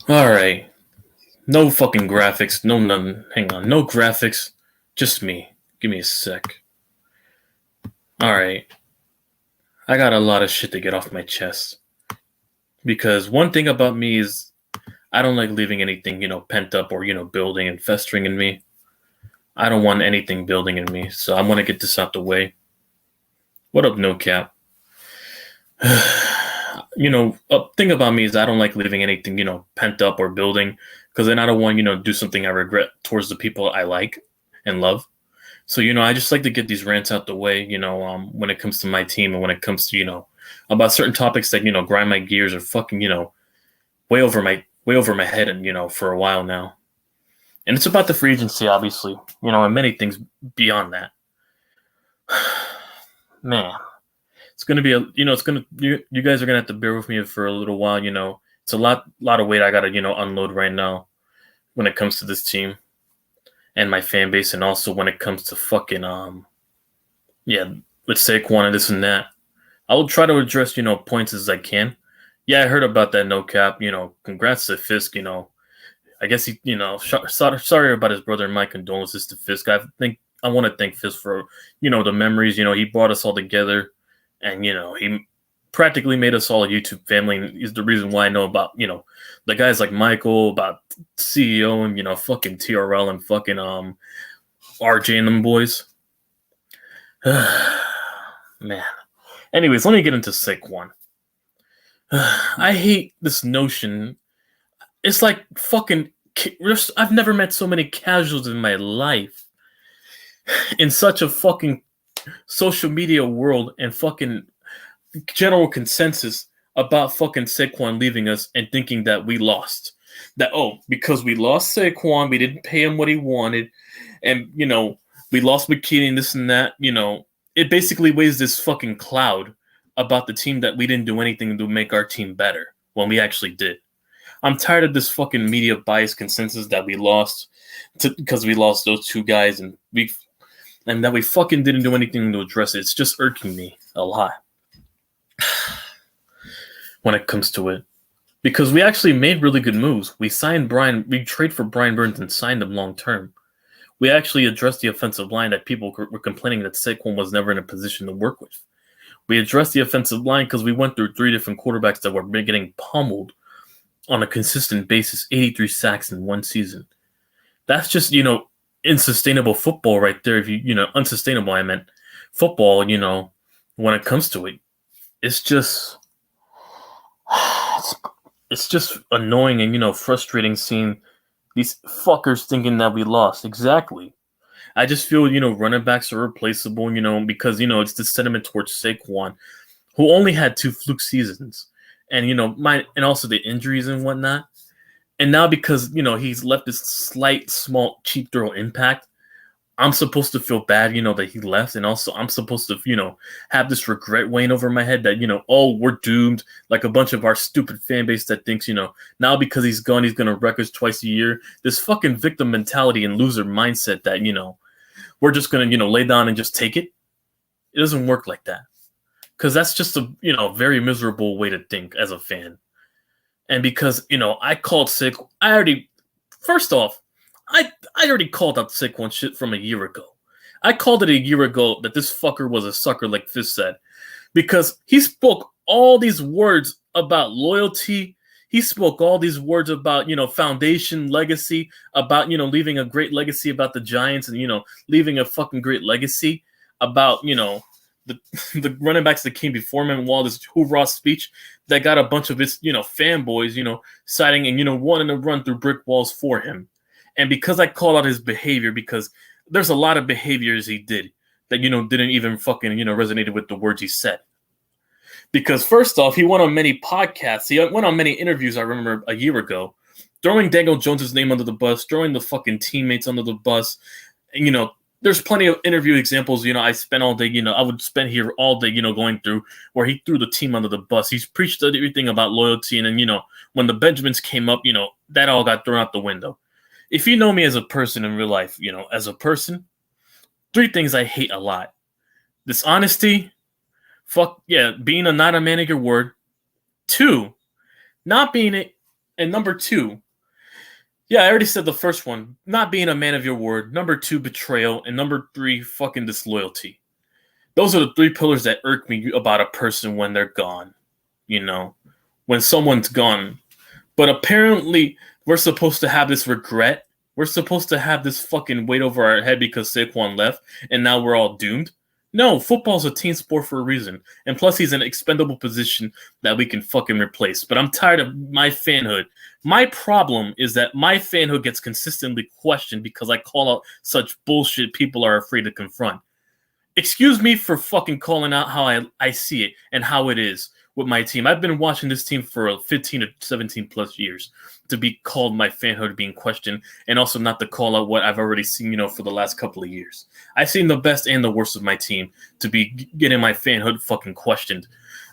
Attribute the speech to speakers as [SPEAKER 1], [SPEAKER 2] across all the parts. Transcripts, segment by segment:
[SPEAKER 1] Alright. No fucking graphics. No nothing. Hang on. No graphics. Just me. Give me a sec. Alright. I got a lot of shit to get off my chest. Because one thing about me is I don't like leaving anything, pent up or, building and festering in me. I don't want anything building in me. So I want to get this out the way. What up, No Cap? A thing about me is I don't like leaving anything, pent up or building, because then I don't want, do something I regret towards the people I like and love. So, I just like to get these rants out the way, when it comes to my team and when it comes to, about certain topics that, grind my gears or fucking, way over my head and, for a while now. And it's about the free agency, obviously, and many things beyond that. Man. It's gonna be you guys are gonna have to bear with me for a little while. It's a lot of weight I gotta unload right now when it comes to this team and my fan base, and also when it comes to fucking with Saquon and this and that. I will try to address points as I can. Yeah, I heard about that, No Cap. Congrats to Fisk. I guess he sorry about his brother and my condolences to Fisk. I want to thank Fisk for the memories. He brought us all together. And, he practically made us all a YouTube family. And he's the reason why I know about, the guys like Michael, about CEO and, fucking TRL and fucking RJ and them boys. Man. Anyways, let me get into Saquon. I hate this notion. It's like fucking... I've never met so many casuals in my life. In such a fucking social media world and fucking general consensus about fucking Saquon leaving us and thinking that we lost. That, because we lost Saquon, we didn't pay him what he wanted, and, we lost McKinney and this and that, it basically weighs this fucking cloud about the team that we didn't do anything to make our team better when we actually did. I'm tired of this fucking media bias consensus that we lost because we lost those two guys and that we fucking didn't do anything to address it. It's just irking me a lot when it comes to it. Because we actually made really good moves. We traded for Brian Burns and signed him long term. We actually addressed the offensive line that people were complaining that Saquon was never in a position to work with. We addressed the offensive line because we went through 3 different quarterbacks that were getting pummeled on a consistent basis, 83 sacks in one season. That's just, unsustainable football right there. If unsustainable, I meant football, when it comes to it. It's just annoying and, frustrating seeing these fuckers thinking that we lost. Exactly. I just feel, running backs are replaceable, because, it's the sentiment towards Saquon, who only had 2 fluke seasons. And, and also the injuries and whatnot. And now because, he's left this slight, small, cheap throw impact, I'm supposed to feel bad, that he left. And also I'm supposed to, have this regret weighing over my head that, we're doomed. Like a bunch of our stupid fan base that thinks, now because he's gone, he's going to wreck us twice a year. This fucking victim mentality and loser mindset that, we're just going to, lay down and just take it. It doesn't work like that. Because that's just a, very miserable way to think as a fan. And because, I called Saquon, I already called out Saquon shit from a year ago. I called it a year ago that this fucker was a sucker, like Fist said. Because he spoke all these words about loyalty. He spoke all these words about, foundation, legacy, about, leaving a great legacy about the Giants and, leaving a fucking great legacy about, the running backs that came before him and all this hoorah speech that got a bunch of his, fanboys, citing and, wanting to run through brick walls for him. And because I called out his behavior, because there's a lot of behaviors he did that, didn't even fucking, resonated with the words he said. Because first off, he went on many podcasts. He went on many interviews, I remember, a year ago, throwing Daniel Jones' name under the bus, throwing the fucking teammates under the bus. And, there's plenty of interview examples, I spent all day, I would spend here all day, going through where he threw the team under the bus. He's preached everything about loyalty. And then, when the Benjamins came up, that all got thrown out the window. If you know me as a person in real life, as a person, 3 things I hate a lot. Dishonesty, being not a man of your word. 2, not being And number two, yeah, I already said the first one, not being a man of your word. Number two, betrayal. And number three, fucking disloyalty. Those are the three pillars that irk me about a person when they're gone. You know, when someone's gone. But apparently, we're supposed to have this regret. We're supposed to have this fucking weight over our head because Saquon left, and now we're all doomed. No, football's a team sport for a reason. And plus, he's an expendable position that we can fucking replace. But I'm tired of my fanhood. My problem is that my fanhood gets consistently questioned because I call out such bullshit people are afraid to confront. Excuse me for fucking calling out how I see it and how it is with my team. I've been watching this team for 15 or 17 plus years to be called my fanhood being questioned and also not to call out what I've already seen, for the last couple of years. I've seen the best and the worst of my team to be getting my fanhood fucking questioned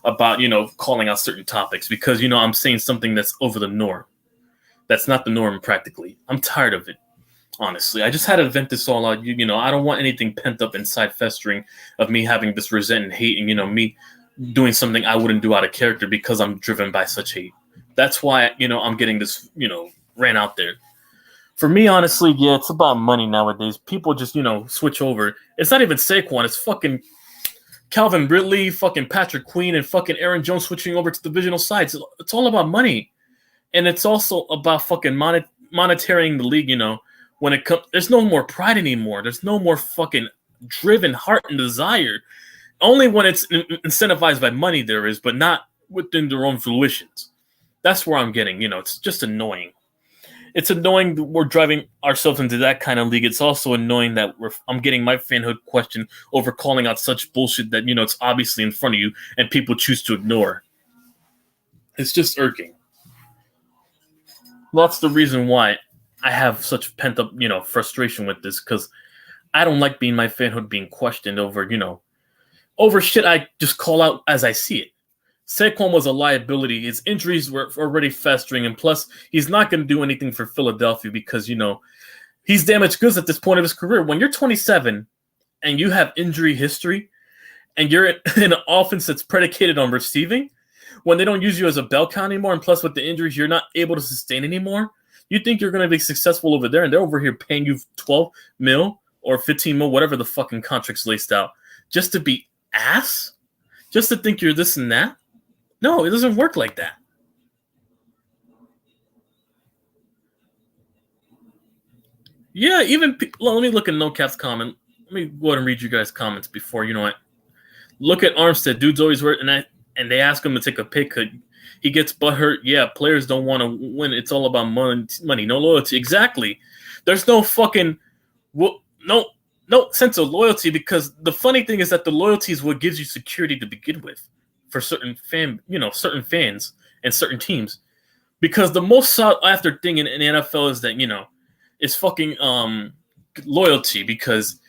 [SPEAKER 1] about, calling out certain topics because, I'm saying something that's over the norm. That's not the norm practically. I'm tired of it. Honestly, I just had to vent this all out. I don't want anything pent up inside festering of me having this resent and hate and, me doing something I wouldn't do out of character because I'm driven by such hate. That's why, I'm getting this, rant out there. For me, honestly, yeah, it's about money nowadays. People just, switch over. It's not even Saquon. It's fucking Calvin Ridley, fucking Patrick Queen, and fucking Aaron Jones switching over to divisional sides. It's all about money. And it's also about fucking monetarying the league, when it comes, there's no more pride anymore. There's no more fucking driven heart and desire. Only when it's incentivized by money there is, but not within their own fruitions. That's where I'm getting, it's just annoying. It's annoying that we're driving ourselves into that kind of league. It's also annoying that I'm getting my fanhood questioned over calling out such bullshit that, it's obviously in front of you and people choose to ignore. It's just irking. That's the reason why I have such pent-up, frustration with this, because I don't like being my fanhood being questioned over, over shit I just call out as I see it. Saquon was a liability. His injuries were already festering, and plus, he's not going to do anything for Philadelphia because, he's damaged goods at this point of his career. When you're 27 and you have injury history and you're in an offense that's predicated on receiving, when they don't use you as a bell count anymore, and plus with the injuries, you're not able to sustain anymore, you think you're going to be successful over there, and they're over here paying you 12 mil or 15 mil, whatever the fucking contract's laced out, just to be ass? Just to think you're this and that? No, it doesn't work like that. Yeah, even let me look at NoCap's comment. Let me go ahead and read you guys' comments before, Look at Armstead. Dude's always worth, and they ask him to take a pay cut. He gets butthurt. Yeah, players don't want to win. It's all about money, no loyalty. Exactly. There's no fucking no sense of loyalty, because the funny thing is that the loyalty is what gives you security to begin with for certain certain fans and certain teams. Because the most sought after thing in the NFL is that, is fucking loyalty, because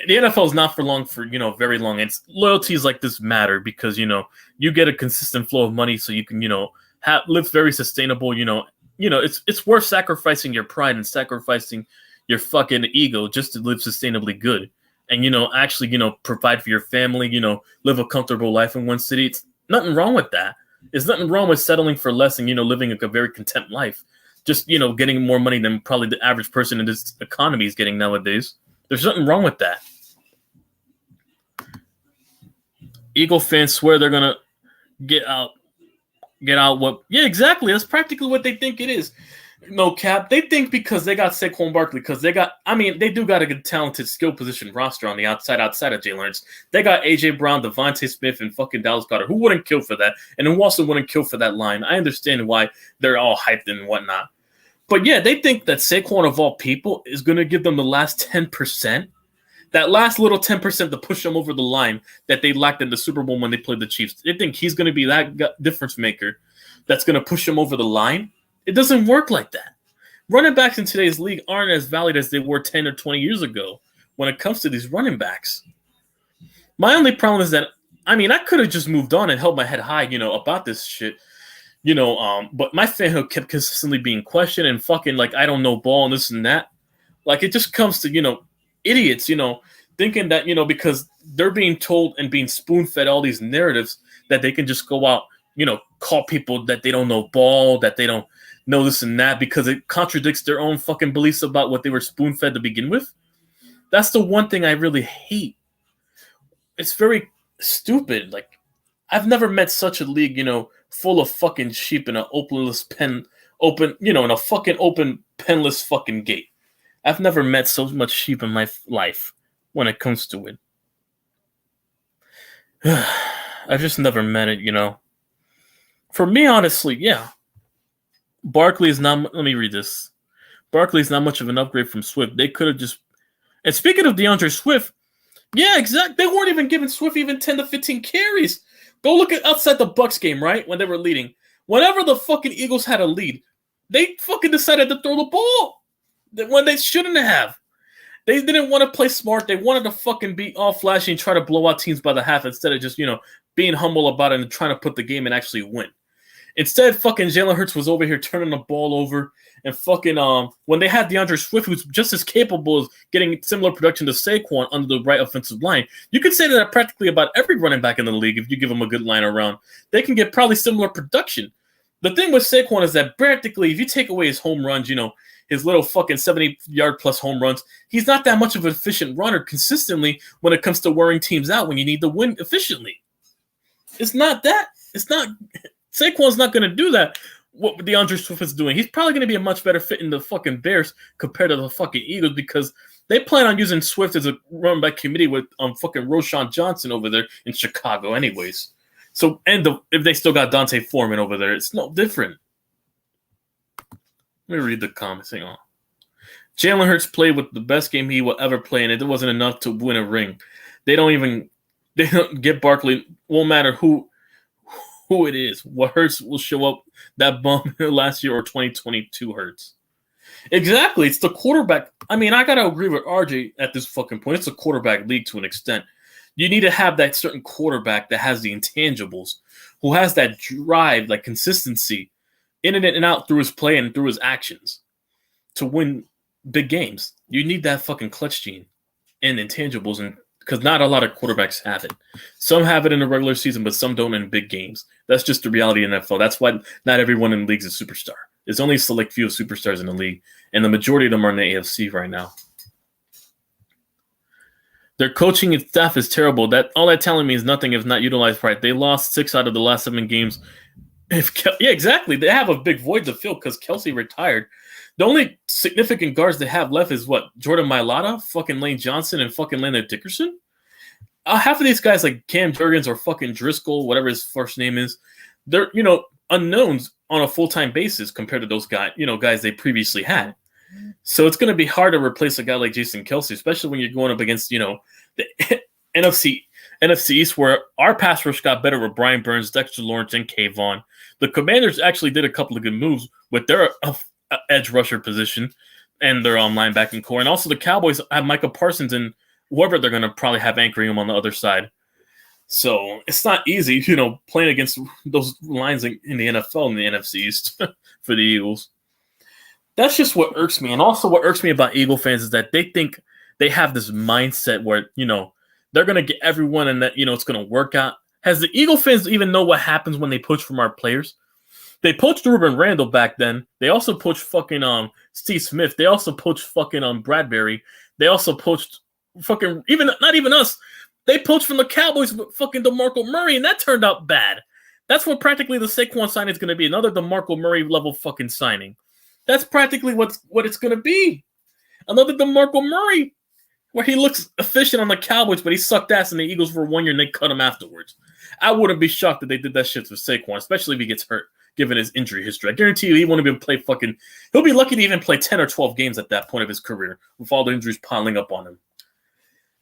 [SPEAKER 1] the NFL is not for long for, very long. It's loyalties like this matter because, you get a consistent flow of money so you can, live very sustainable, it's worth sacrificing your pride and sacrificing your fucking ego just to live sustainably good and, actually, provide for your family, live a comfortable life in one city. It's nothing wrong with that. There's nothing wrong with settling for less and, living a very content life. Just, getting more money than probably the average person in this economy is getting nowadays. There's nothing wrong with that. Eagle fans swear they're going to get out what... Yeah, exactly. That's practically what they think it is. No cap. They think because they got Saquon Barkley, because they do got a good, talented skill position roster on the outside of Jalen Hurts. They got A.J. Brown, Devontae Smith, and fucking Dallas Goedert. Who wouldn't kill for that? And who also wouldn't kill for that line? I understand why they're all hyped and whatnot. But yeah, they think that Saquon, of all people, is going to give them the last 10%. That last little 10% to push them over the line that they lacked in the Super Bowl when they played the Chiefs. They think he's going to be that difference maker that's going to push them over the line. It doesn't work like that. Running backs in today's league aren't as valued as they were 10 or 20 years ago when it comes to these running backs. My only problem is that, I could have just moved on and held my head high, about this shit. But my fanhood kept consistently being questioned and fucking like, I don't know ball and this and that. Like, it just comes to, idiots, thinking that, because they're being told and being spoon-fed all these narratives that they can just go out, call people that they don't know ball, that they don't no this and that because it contradicts their own fucking beliefs about what they were spoon-fed to begin with. That's the one thing I really hate. It's very stupid. Like, I've never met such a league, full of fucking sheep in an in a fucking open penless fucking gate. I've never met so much sheep in my life when it comes to it. I've just never met it, For me, honestly, yeah. Barkley is not... Let me read this. Barkley is not much of an upgrade from Swift. They could have just... And speaking of DeAndre Swift, yeah, exactly. They weren't even giving Swift even 10 to 15 carries. Go look at outside the Bucks game, right? When they were leading. Whenever the fucking Eagles had a lead, they fucking decided to throw the ball when they shouldn't have. They didn't want to play smart. They wanted to fucking be all flashy and try to blow out teams by the half instead of just, being humble about it and trying to put the game and actually win. Instead, fucking Jalen Hurts was over here turning the ball over and fucking when they had DeAndre Swift, who's just as capable of getting similar production to Saquon under the right offensive line. You could say that practically about every running back in the league if you give them a good line around. They can get probably similar production. The thing with Saquon is that practically, if you take away his home runs, his little fucking 70-yard plus home runs, he's not that much of an efficient runner consistently when it comes to wearing teams out when you need to win efficiently. It's not that. Saquon's not going to do that, what DeAndre Swift is doing. He's probably going to be a much better fit in the fucking Bears compared to the fucking Eagles because they plan on using Swift as a run back committee with fucking Roschon Johnson over there in Chicago anyways. So, if they still got Dante Foreman over there, it's no different. Let me read the comments. Hang on. Jalen Hurts played with the best game he will ever play, and it wasn't enough to win a ring. They don't get Barkley. Won't matter who it is. What Hurts will show up that bum last year or 2022 Hurts. Exactly. It's the quarterback. I mean, I got to agree with RJ at this fucking point. It's a quarterback league to an extent. You need to have that certain quarterback that has the intangibles, who has that drive, like consistency, in and out through his play and through his actions to win big games. You need that fucking clutch gene and intangibles, and because not a lot of quarterbacks have it. Some have it in the regular season, but some don't in big games. That's just the reality in the NFL. That's why not everyone in the league is a superstar. There's only a select few of superstars in the league, and the majority of them are in the AFC right now. Their coaching and staff is terrible. All that telling me is nothing if not utilized right. They lost 6 out of the last 7 games. Yeah, exactly. They have a big void to fill because Kelsey retired. The only significant guards they have left is what? Jordan Mailata, fucking Lane Johnson, and fucking Landon Dickerson? Half of these guys, like Cam Jurgens or fucking Driscoll, whatever his first name is, they're, unknowns on a full-time basis compared to those guys, guys they previously had. So it's going to be hard to replace a guy like Jason Kelsey, especially when you're going up against, the NFC East, where our pass rush got better with Brian Burns, Dexter Lawrence, and Kayvon. The Commanders actually did a couple of good moves with their edge rusher position and their linebacking core. And also the Cowboys have Micah Parsons and whoever they're going to probably have anchoring him on the other side. So it's not easy, playing against those lines in the NFL and the NFC East for the Eagles. That's just what irks me. And also what irks me about Eagle fans is that they think they have this mindset where, they're going to get everyone and that, it's going to work out. Has the Eagle fans even know what happens when they poach from our players? They poached Ruben Randall back then. They also poached fucking Steve Smith. They also poached fucking Bradbury. They also poached fucking not even us. They poached from the Cowboys with fucking DeMarco Murray, and that turned out bad. That's what practically the Saquon signing is going to be. Another DeMarco Murray level fucking signing. That's practically what it's going to be. Another DeMarco Murray, where he looks efficient on the Cowboys, but he sucked ass in the Eagles for 1 year and they cut him afterwards. I wouldn't be shocked that they did that shit with Saquon, especially if he gets hurt, given his injury history. I guarantee you he won't even play he'll be lucky to even play 10 or 12 games at that point of his career with all the injuries piling up on him.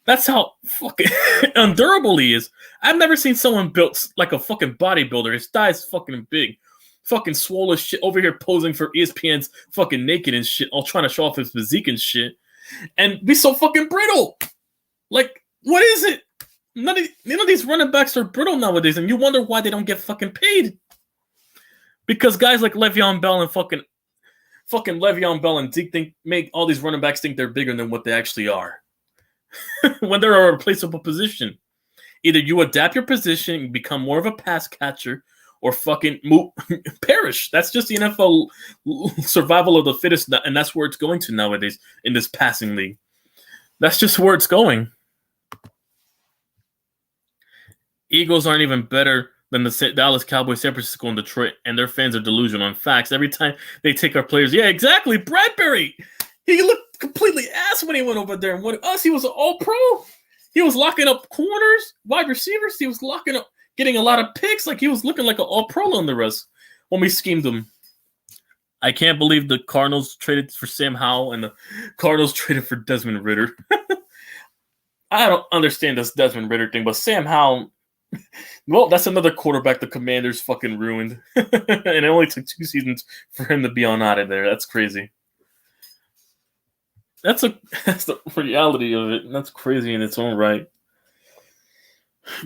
[SPEAKER 1] That's how fucking undurable he is. I've never seen someone built like a fucking bodybuilder. His thigh's fucking big. Fucking swole as shit over here posing for ESPN's fucking naked and shit, all trying to show off his physique and shit. And be so fucking brittle. Like, what is it? None of these running backs are brittle nowadays, and you wonder why they don't get fucking paid. Because guys like Le'Veon Bell and fucking Le'Veon Bell and Zeke make all these running backs think they're bigger than what they actually are. When they're a replaceable position. Either you adapt your position and become more of a pass catcher, or fucking perish. That's just the NFL survival of the fittest, and that's where it's going to nowadays in this passing league. That's just where it's going. Eagles aren't even better than the Dallas Cowboys, San Francisco, and Detroit, and their fans are delusional on facts. Every time they take our players, yeah, exactly. Bradbury, he looked completely ass when he went over there. And with us, he was an all-pro. He was locking up corners, wide receivers. He was locking up, getting a lot of picks. Like he was looking like an all-pro on the rest when we schemed him. I can't believe the Cardinals traded for Sam Howell and the Cardinals traded for Desmond Ridder. I don't understand this Desmond Ridder thing, but Sam Howell, well, that's another quarterback the Commanders fucking ruined. And it only took 2 seasons for him to be on out of there. That's crazy. That's the reality of it. And that's crazy in its own right.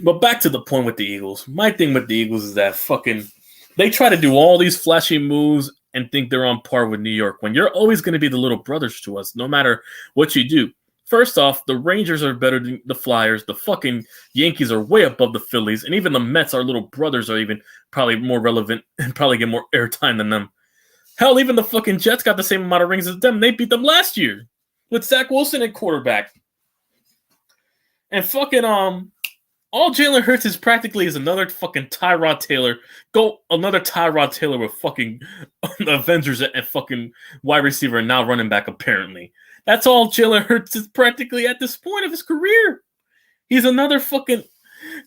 [SPEAKER 1] But back to the point with the Eagles. My thing with the Eagles is that fucking they try to do all these flashy moves and think they're on par with New York when you're always going to be the little brothers to us, no matter what you do. First off, the Rangers are better than the Flyers. The fucking Yankees are way above the Phillies. And even the Mets, our little brothers, are even probably more relevant and probably get more airtime than them. Hell, even the fucking Jets got the same amount of rings as them. They beat them last year with Zach Wilson at quarterback. And fucking, all Jalen Hurts is practically is another fucking Tyrod Taylor. Go another Tyrod Taylor with fucking Avengers and fucking wide receiver and now running back, apparently. That's all Jalen Hurts is practically at this point of his career. He's another fucking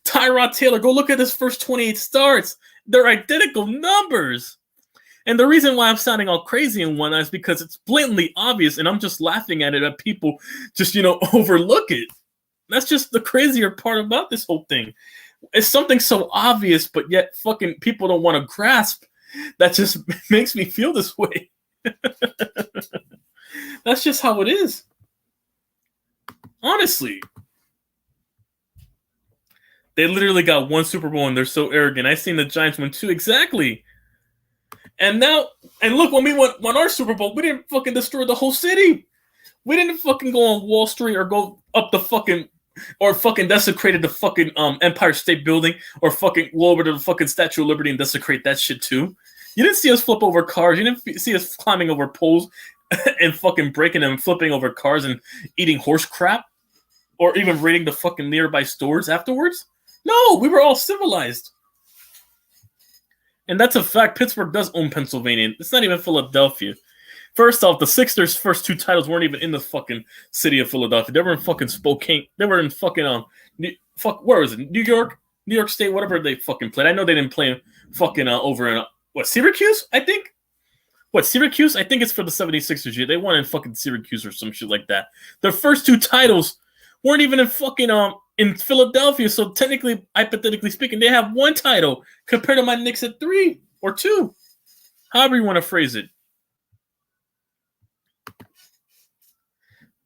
[SPEAKER 1] Tyrod Taylor. Go look at his first 28 starts. They're identical numbers. And the reason why I'm sounding all crazy in one is because it's blatantly obvious, and I'm just laughing at it that people just, overlook it. That's just the crazier part about this whole thing. It's something so obvious, but yet fucking people don't want to grasp. That just makes me feel this way. That's just how it is. Honestly. They literally got 1 Super Bowl and they're so arrogant. I seen the Giants win 2. Exactly. And now, and look, when we won our Super Bowl, we didn't fucking destroy the whole city. We didn't fucking go on Wall Street or go up the fucking, or fucking desecrated the fucking Empire State Building or fucking go over to the fucking Statue of Liberty and desecrate that shit too. You didn't see us flip over cars. You didn't see us climbing over poles and fucking breaking them and flipping over cars and eating horse crap or even raiding the fucking nearby stores afterwards. No, we were all civilized. And that's a fact. Pittsburgh does own Pennsylvania. It's not even Philadelphia. First off, the Sixers' first 2 titles weren't even in the fucking city of Philadelphia. They were in fucking Spokane. They were in fucking where was it? New York State, whatever they fucking played. I know they didn't play fucking over in Syracuse, I think. Syracuse? I think it's for the 76ers. They won in fucking Syracuse or some shit like that. Their first 2 titles weren't even in fucking in Philadelphia. So technically, hypothetically speaking, they have 1 title compared to my Knicks at 3 or 2. However you want to phrase it.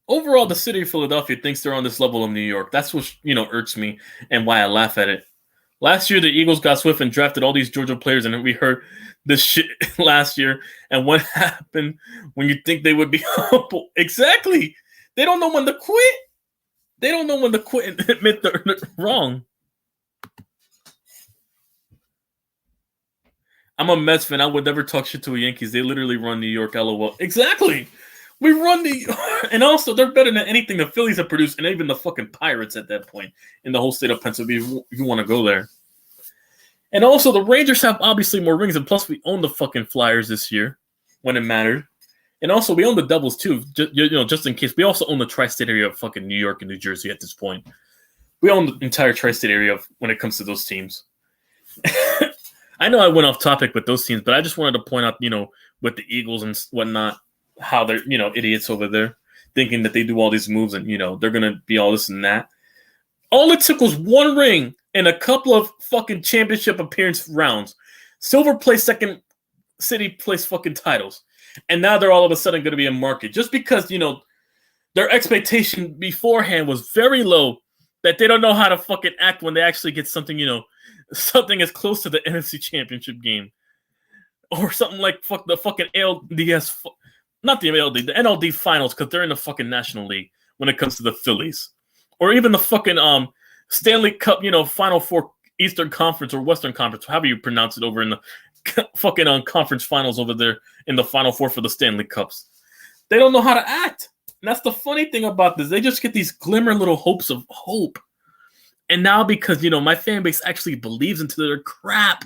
[SPEAKER 1] Overall, the city of Philadelphia thinks they're on this level of New York. That's what, irks me and why I laugh at it. Last year, the Eagles got swift and drafted all these Georgia players, and we heard this shit last year. And what happened when you think they would be humble? Exactly. They don't know when to quit. They don't know when to quit and admit they're wrong. I'm a Mets fan. I would never talk shit to a Yankees. They literally run New York, LOL. Exactly. We run and also they're better than anything the Phillies have produced, and even the fucking Pirates at that point in the whole state of Pennsylvania, if you want to go there. And also the Rangers have obviously more rings, and plus we own the fucking Flyers this year when it mattered. And also we own the Devils too, just in case. We also own the tri-state area of fucking New York and New Jersey at this point. We own the entire tri-state area when it comes to those teams. I know I went off topic with those teams, but I just wanted to point out, with the Eagles and whatnot, how they're, idiots over there thinking that they do all these moves and, they're going to be all this and that. All it took was 1 ring and a couple of fucking championship appearance rounds. Silver place, second city place fucking titles. And now they're all of a sudden going to be in market just because, their expectation beforehand was very low that they don't know how to fucking act when they actually get something, something as close to the NFC Championship game. Or something like the fucking ALDS. Not the ALD, the NLD finals, because they're in the fucking National League when it comes to the Phillies. Or even the fucking Stanley Cup, Final Four Eastern Conference or Western Conference, however you pronounce it, over in the fucking conference finals over there in the Final Four for the Stanley Cups. They don't know how to act. And that's the funny thing about this. They just get these glimmer little hopes of hope. And now because, my fan base actually believes into their crap.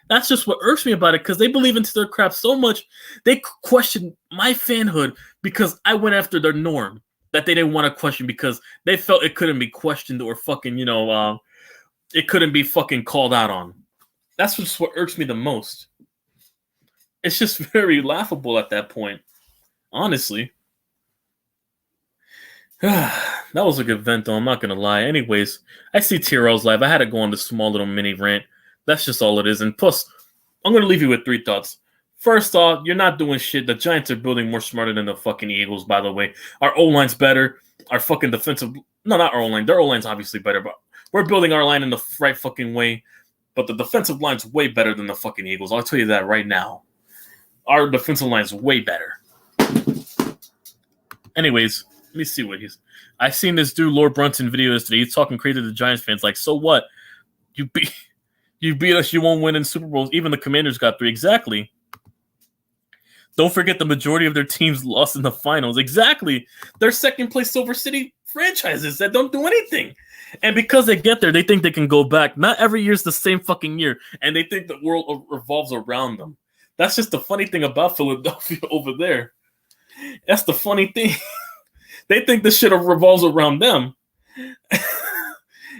[SPEAKER 1] That's just what irks me about it, because they believe into their crap so much, they question my fanhood because I went after their norm that they didn't want to question because they felt it couldn't be questioned or fucking, it couldn't be fucking called out on. That's just what irks me the most. It's just very laughable at that point, honestly. That was a good vent, though. I'm not going to lie. Anyways, I see TRL's live. I had to go on this small little mini rant. That's just all it is. And plus, I'm going to leave you with 3 thoughts. First off, you're not doing shit. The Giants are building more smarter than the fucking Eagles, by the way. Our O-line's better. Our fucking defensive... No, not our O-line. Their O-line's obviously better, but we're building our line in the right fucking way. But the defensive line's way better than the fucking Eagles. I'll tell you that right now. Our defensive line's way better. Anyways, let me see what he's... I seen this dude, Lord Brunson, video yesterday. He's talking crazy to the Giants fans. Like, so what? You beat us, you won't win in Super Bowls. Even the Commanders got 3. Exactly. Don't forget the majority of their teams lost in the finals. Exactly. They're second-place Silver City franchises that don't do anything. And because they get there, they think they can go back. Not every year's the same fucking year. And they think the world revolves around them. That's just the funny thing about Philadelphia over there. That's the funny thing. They think this shit revolves around them.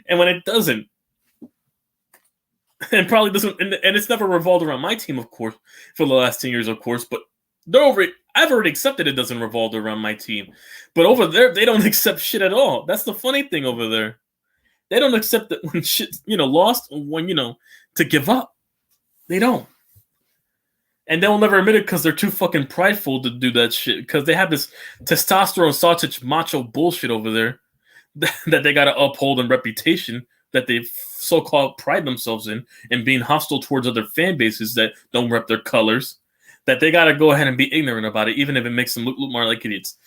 [SPEAKER 1] And when it doesn't, and probably doesn't, and it's never revolved around my team, of course, for the last 10 years, of course, but they're over it. I've already accepted it doesn't revolve around my team. But over there, they don't accept shit at all. That's the funny thing over there. They don't accept that when shit's, lost, when, to give up. They don't. And they'll never admit it because they're too fucking prideful to do that shit. Because they have this testosterone, sausage, macho bullshit over there that they got to uphold in reputation that they so-called pride themselves in, and being hostile towards other fan bases that don't rep their colors, that they got to go ahead and be ignorant about it, even if it makes them look more like idiots.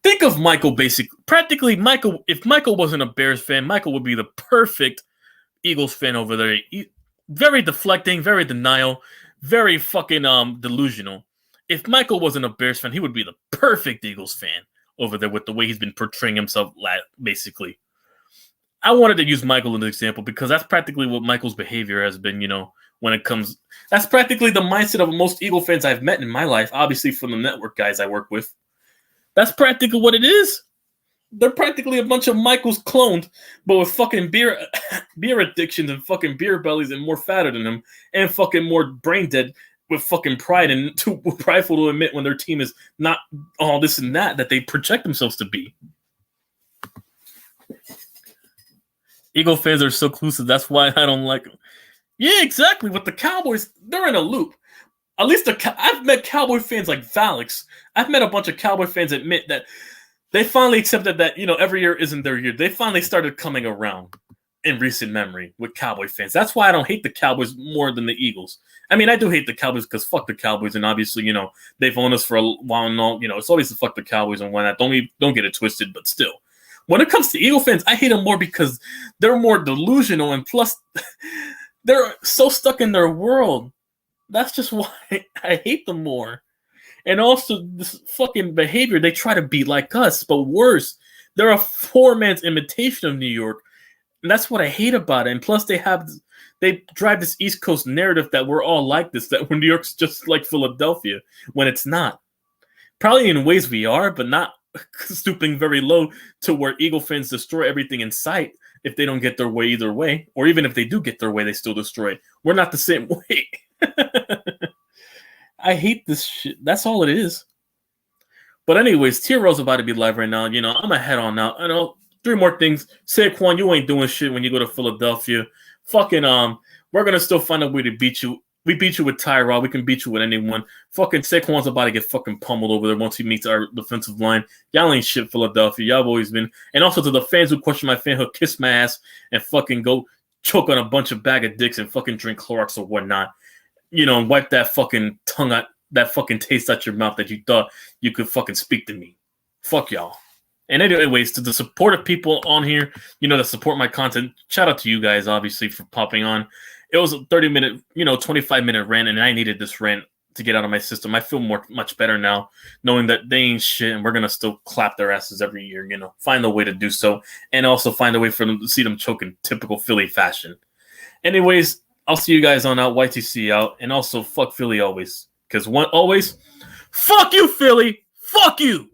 [SPEAKER 1] Think of Michael, practically Michael. If Michael wasn't a Bears fan, Michael would be the perfect Eagles fan over there. Very deflecting, very denial, very fucking delusional. If Michael wasn't a Bears fan, he would be the perfect Eagles fan over there with the way he's been portraying himself, basically. I wanted to use Michael as an example because that's practically what Michael's behavior has been, when it comes. That's practically the mindset of most Eagle fans I've met in my life, obviously from the network guys I work with. That's practically what it is. They're practically a bunch of Michaels cloned, but with fucking beer addictions and fucking beer bellies and more fatter than them and fucking more brain dead with fucking pride and too prideful to admit when their team is not all this and that they project themselves to be. Eagle fans are so clueless. That's why I don't like them. Yeah, exactly. With the Cowboys, they're in a loop. At least I've met Cowboy fans like Valix. I've met a bunch of Cowboy fans admit that they finally accepted that, every year isn't their year. They finally started coming around in recent memory with Cowboy fans. That's why I don't hate the Cowboys more than the Eagles. I mean, I do hate the Cowboys because fuck the Cowboys. And obviously, they've owned us for a while and all. It's always the fuck the Cowboys and whatnot. Don't get it twisted, but still. When it comes to Eagle fans, I hate them more because they're more delusional, and plus, they're so stuck in their world. That's just why I hate them more. And also, this fucking behavior, they try to be like us, but worse. They're a poor man's imitation of New York, and that's what I hate about it. And plus, they drive this East Coast narrative that we're all like this, that New York's just like Philadelphia, when it's not. Probably in ways we are, but not stooping very low to where Eagle fans destroy everything in sight if they don't get their way either way, or even if they do get their way, they still destroy it. We're not the same way. I hate this shit. That's all it is. But anyways, TRL's about to be live right now. I'm gonna head on now. I know 3 more things. Saquon, you ain't doing shit when you go to Philadelphia. Fucking we're gonna still find a way to beat you. We beat you with Tyrod. We can beat you with anyone. Fucking Saquon's about to get fucking pummeled over there once he meets our defensive line. Y'all ain't shit, Philadelphia. Y'all have always been. And also to the fans who question my fanhood, kiss my ass and fucking go choke on a bunch of bag of dicks and fucking drink Clorox or whatnot. And wipe that fucking tongue out, that fucking taste out your mouth that you thought you could fucking speak to me. Fuck y'all. And anyways, to the supportive people on here, that support my content, shout out to you guys, obviously, for popping on. It was a 30-minute, 25-minute rant, and I needed this rant to get out of my system. I feel much better now, knowing that they ain't shit, and we're going to still clap their asses every year, find a way to do so, and also find a way for them to see them choke in typical Philly fashion. Anyways, I'll see you guys on out, YTC out, and also fuck Philly always, because always, fuck you, Philly, fuck you!